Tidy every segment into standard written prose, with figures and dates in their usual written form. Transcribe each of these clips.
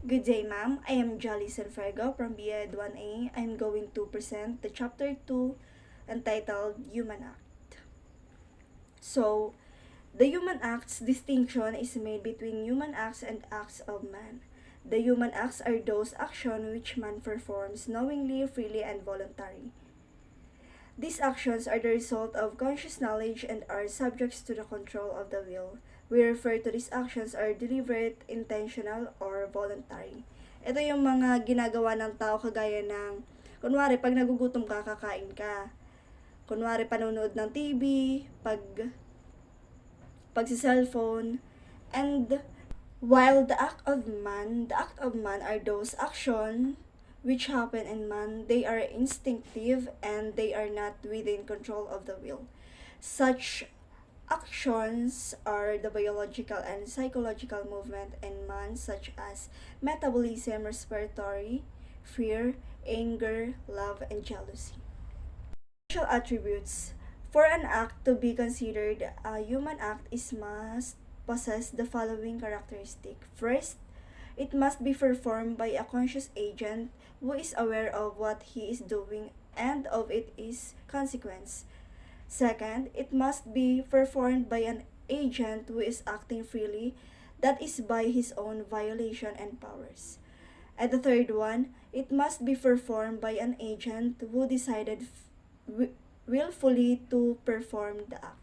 Good day, ma'am. I am Jolly Sanfrego from BEd 1A. I'm going to present the Chapter 2 entitled Human Act. So, the human acts distinction is made between human acts and acts of man. The human acts are those actions which man performs knowingly, freely, and voluntarily. These actions are the result of conscious knowledge and are subjects to the control of the will. We refer to these actions are deliberate, intentional, or voluntary. Ito yung mga ginagawa ng tao kagaya ng, kunwari, pag nagugutom ka, kakain ka. Kunwari, panonood ng TV, pagsi-cellphone, and while the act of man are those actions which happen in man, they are instinctive and they are not within control of the will. Such actions are the biological and psychological movement in man, such as metabolism, respiratory, fear, anger, love, and jealousy. Special attributes. For an act to be considered a human act, it must possess the following characteristic. First, it must be performed by a conscious agent who is aware of what he is doing and of its consequence. Second, it must be performed by an agent who is acting freely, that is by his own violation and powers. And the third one, it must be performed by an agent who decided willfully to perform the act.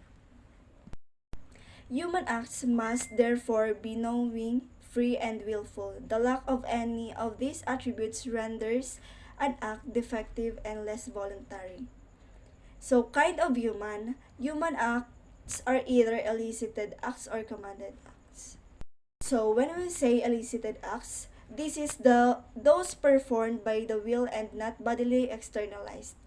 Human acts must therefore be knowing, free, and willful. The lack of any of these attributes renders an act defective and less voluntary. So, kind of human acts are either elicited acts or commanded acts. So, when we say elicited acts, this is those performed by the will and not bodily externalized.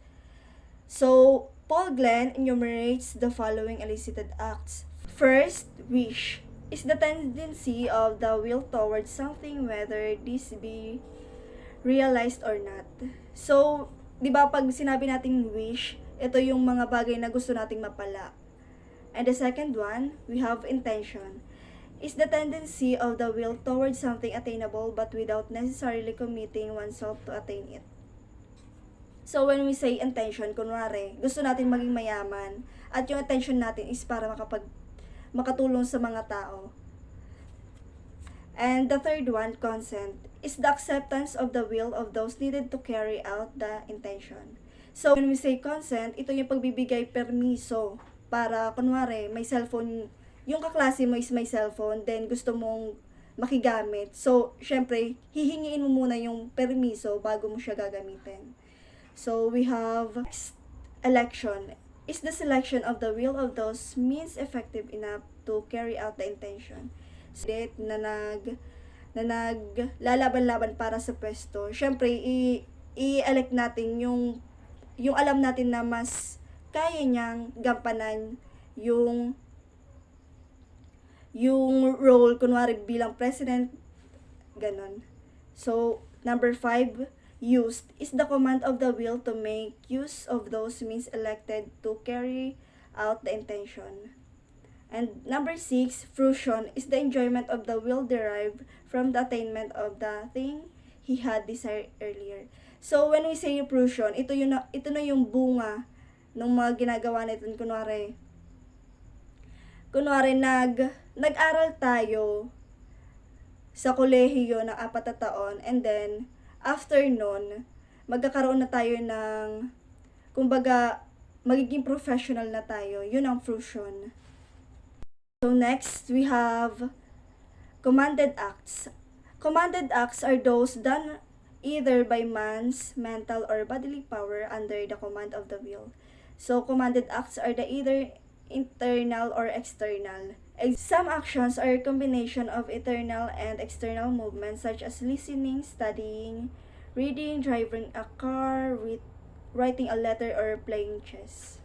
So, Paul Glenn enumerates the following elicited acts. First, wish is the tendency of the will towards something, whether this be realized or not. So, di ba pag sinabi nating wish, ito yung mga bagay na gusto nating mapala. And the second one, we have intention. Is the tendency of the will towards something attainable but without necessarily committing oneself to attain it. So, when we say intention, kunwari, gusto natin maging mayaman, at yung intention natin is para makatulong sa mga tao. And the third one, consent, is the acceptance of the will of those needed to carry out the intention. So, when we say consent, ito yung pagbibigay permiso para, kunwari, may cellphone, yung kaklase mo is may cellphone, then gusto mong makigamit. So, syempre, hihingiin mo muna yung permiso bago mo siya gagamitin. So, we have election is the selection of the will of those means effective enough to carry out the intention. So, na naglalaban-laban para sa pwesto, syempre, i-elect natin yung alam natin na mas kaya niyang gampanan yung role, kunwari bilang president, ganon. So, number 5, used is the command of the will to make use of those means elected to carry out the intention. And number 6, fruition is the enjoyment of the will derived from the attainment of the thing he had desired earlier. So, when we say fruition, ito na yung bunga ng mga ginagawa natin. Kunwari nag-aral tayo sa kolehiyo ng 4 na taon, and then after nun, magkakaroon na tayo ng, kumbaga, magiging professional na tayo. Yun ang fruition. So next, we have commanded acts. Commanded acts are those done either by man's mental or bodily power under the command of the will. So commanded acts are either internal or external. Some actions are a combination of internal and external movements such as listening, studying, reading, driving a car, writing a letter, or playing chess.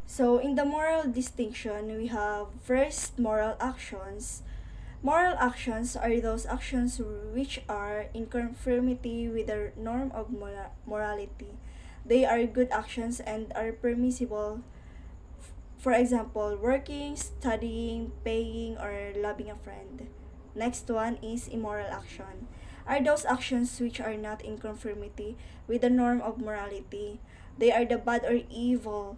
So, in the moral distinction, we have first, moral actions. Moral actions are those actions which are in conformity with the norm of morality. They are good actions and are permissible. For example, working, studying, paying, or loving a friend. Next one is immoral action. Are those actions which are not in conformity with the norm of morality. They are the bad or evil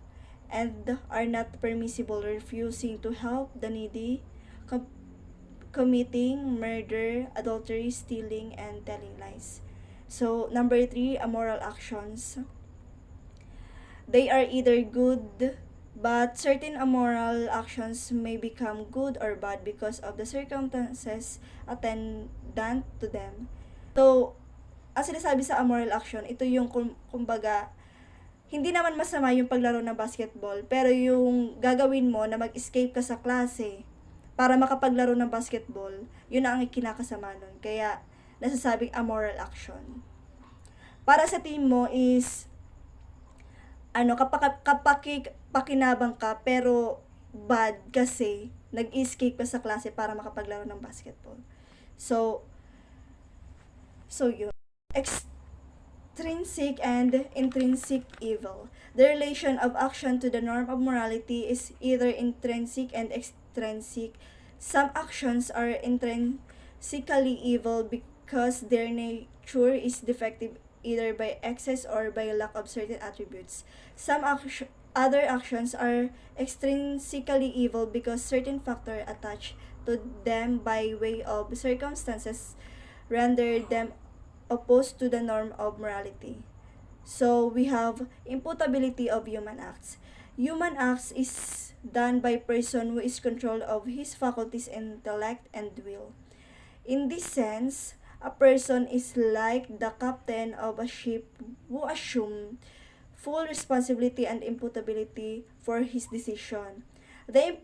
and are not permissible, refusing to help the needy, com- committing murder, adultery, stealing, and telling lies. So, number 3, immoral actions. They are either good, but certain immoral actions may become good or bad because of the circumstances attendant to them. So, ang sinasabi sa immoral action, ito yung kumbaga, hindi naman masama yung paglaro ng basketball, pero yung gagawin mo na mag-escape ka sa klase para makapaglaro ng basketball, yun na ang kinakasama nun. Kaya, nasasabing immoral action. Para sa team mo is, pakinabang ka, pero bad kasi nag-escape ka sa klase para makapaglaro ng basketball. So yun. Extrinsic and intrinsic evil. The relation of action to the norm of morality is either intrinsic and extrinsic. Some actions are intrinsically evil because their nature is defective either by excess or by lack of certain attributes. Other actions are extrinsically evil because certain factors attached to them by way of circumstances render them opposed to the norm of morality. So, we have imputability of human acts. Human acts is done by person who is control of his faculties, intellect, and will. In this sense, a person is like the captain of a ship who assumes full responsibility and imputability for his decision. The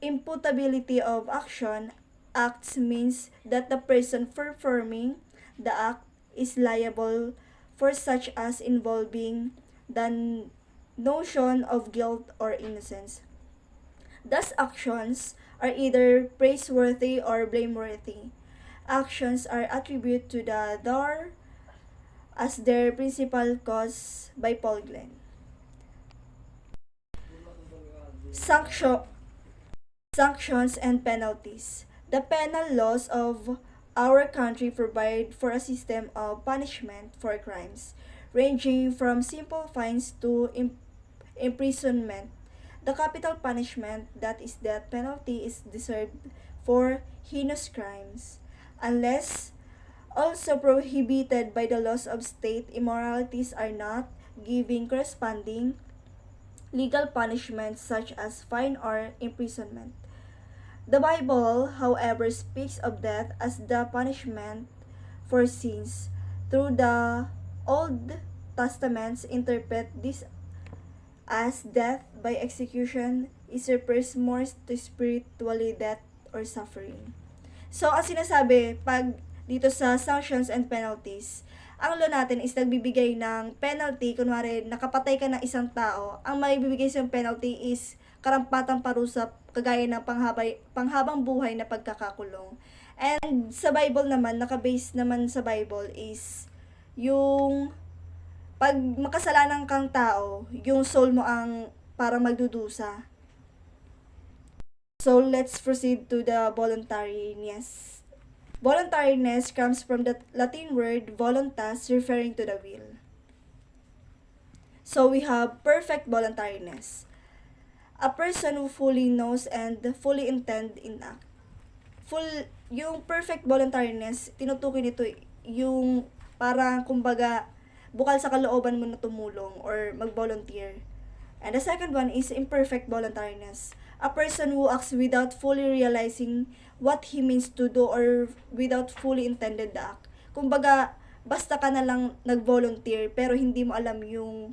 imputability of acts means that the person performing the act is liable for such as involving the notion of guilt or innocence. Thus, actions are either praiseworthy or blameworthy. Actions are attributed to the door as their principal cause by Paul Glenn. Sanctions and penalties. The penal laws of our country provide for a system of punishment for crimes, ranging from simple fines to imprisonment. The capital punishment, that is death penalty, is reserved for heinous crimes, unless also prohibited by the laws of state. Immoralities are not giving corresponding legal punishments such as fine or imprisonment. The Bible, however, speaks of death as the punishment for sins. Through the Old Testaments interpret this as death by execution is refers more to spiritually death or suffering. So, ang sinasabi, pag dito sa sanctions and penalties, ang law natin is nagbibigay ng penalty. Kunwari, nakapatay ka ng isang tao, ang may bibigay sa penalty is karampatang parusa kagaya ng panghabang buhay na pagkakakulong. And sa Bible naman, nakabase naman sa Bible is yung pag makasalanan kang tao, yung soul mo ang parang magdudusa. So, let's proceed to the voluntariness. Voluntariness comes from the Latin word voluntas, referring to the will. So, we have perfect voluntariness. A person who fully knows and fully intend in act. Yung perfect voluntariness, tinutukoy nito yung parang kumbaga bukal sa kalooban mo na tumulong or mag-volunteer. And the second one is imperfect voluntariness. A person who acts without fully realizing what he means to do or without fully intended the act. Kumbaga, basta ka na lang nag-volunteer pero hindi mo alam yung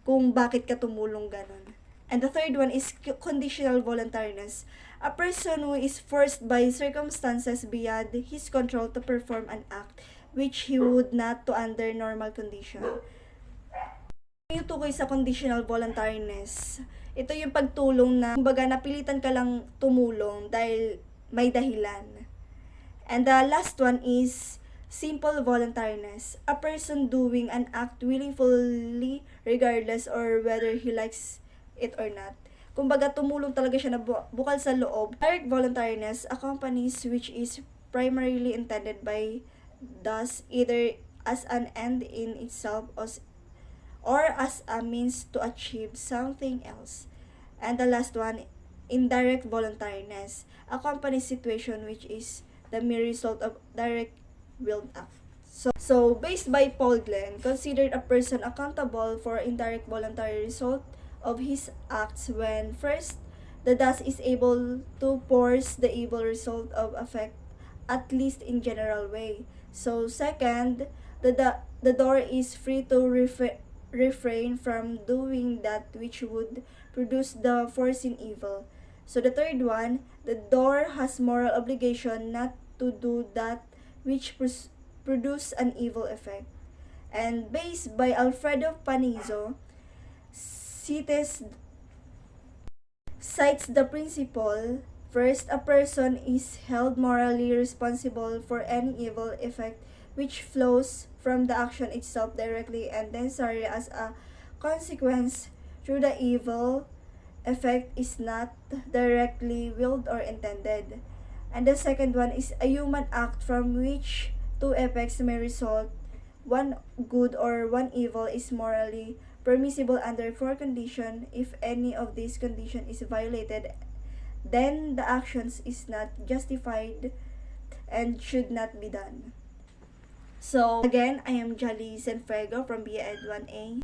kung bakit ka tumulong ganon. And the third one is conditional voluntariness. A person who is forced by circumstances beyond his control to perform an act which he would not to under normal condition. Yung tukoy sa conditional voluntariness, ito yung pagtulong na kumbaga napilitan ka lang tumulong dahil may dahilan. And the last one is simple voluntariness. A person doing an act willingly regardless or whether he likes it or not. Kumbaga tumulong talaga siya na bukal sa loob. Direct voluntariness accompanies which is primarily intended by thus either as an end in itself or as a means to achieve something else. And the last one, indirect voluntariness, accompanies situation which is the mere result of direct willed act. So based by Paul Glenn, considered a person accountable for indirect voluntary result of his acts when first, the thus is able to force the evil result of effect at least in general way. So second, the door is free to refrain from doing that which would produce the foreseen evil. So the third one, the door has moral obligation not to do that which produce an evil effect. And based by Alfredo Panizo, cites cites the principle, first, a person is held morally responsible for any evil effect which flows from the action itself directly and necessarily as a consequence through the evil effect is not directly willed or intended. And the second one is a human act from which two effects may result, one good or one evil, is morally permissible under four conditions. If any of these conditions is violated, then the actions is not justified and should not be done. So again, I am Jolly Sanfrego from BEd 1A.